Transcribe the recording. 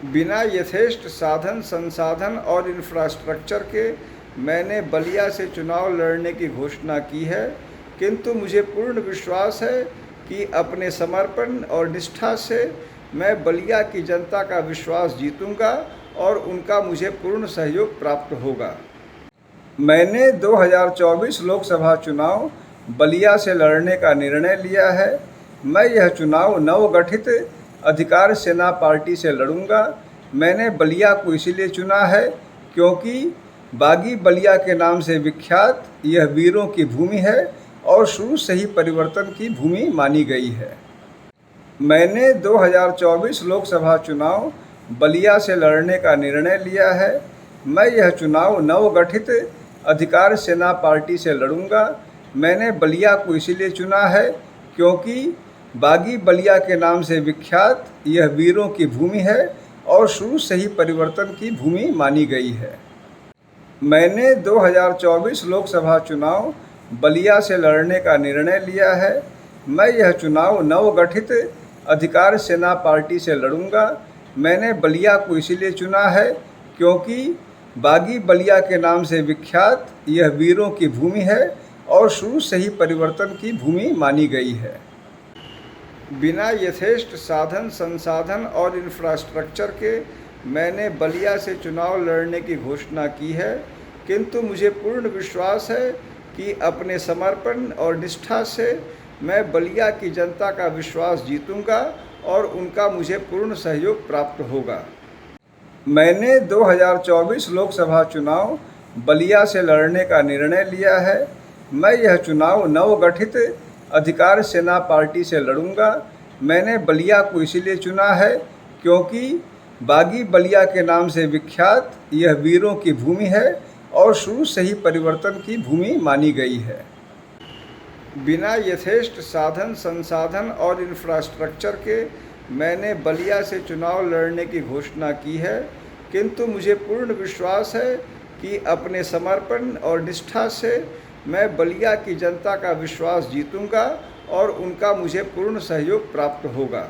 बिना यथेष्ट साधन संसाधन और इंफ्रास्ट्रक्चर के मैंने बलिया से चुनाव लड़ने की घोषणा की है, किंतु मुझे पूर्ण विश्वास है कि अपने समर्पण और निष्ठा से मैं बलिया की जनता का विश्वास जीतूंगा और उनका मुझे पूर्ण सहयोग प्राप्त होगा। मैंने 2024 लोकसभा चुनाव बलिया से लड़ने का निर्णय लिया है। मैं यह चुनाव नवगठित अधिकार सेना पार्टी से लड़ूंगा। मैंने बलिया को इसलिए चुना है क्योंकि बागी बलिया के नाम से विख्यात यह वीरों की भूमि है और शुरू से ही परिवर्तन की भूमि मानी गई है। मैंने 2024 लोकसभा चुनाव बलिया से लड़ने का निर्णय लिया है। मैं यह चुनाव नवगठित अधिकार सेना पार्टी से लड़ूंगा। मैंने बलिया को इसलिए चुना है क्योंकि बागी बलिया के नाम से विख्यात यह वीरों की भूमि है और शुरू से ही परिवर्तन की भूमि मानी गई है। मैंने 2024 लोकसभा चुनाव बलिया से लड़ने का निर्णय लिया है। मैं यह चुनाव नवगठित अधिकार सेना पार्टी से लड़ूंगा। मैंने बलिया को इसलिए चुना है क्योंकि बागी बलिया के नाम से विख्यात यह वीरों की भूमि है और शुरू से ही परिवर्तन की भूमि मानी गई है। बिना यथेष्ट साधन संसाधन और इंफ्रास्ट्रक्चर के मैंने बलिया से चुनाव लड़ने की घोषणा की है, किंतु मुझे पूर्ण विश्वास है कि अपने समर्पण और निष्ठा से मैं बलिया की जनता का विश्वास जीतूंगा और उनका मुझे पूर्ण सहयोग प्राप्त होगा। मैंने 2024 लोकसभा चुनाव बलिया से लड़ने का निर्णय लिया है। मैं यह चुनाव नवगठित अधिकार सेना पार्टी से लड़ूंगा। मैंने बलिया को इसलिए चुना है क्योंकि बागी बलिया के नाम से विख्यात यह वीरों की भूमि है और शुरू से ही परिवर्तन की भूमि मानी गई है। बिना यथेष्ट साधन संसाधन और इंफ्रास्ट्रक्चर के मैंने बलिया से चुनाव लड़ने की घोषणा की है, किंतु मुझे पूर्ण विश्वास है कि अपने समर्पण और निष्ठा से मैं बलिया की जनता का विश्वास जीतूंगा और उनका मुझे पूर्ण सहयोग प्राप्त होगा।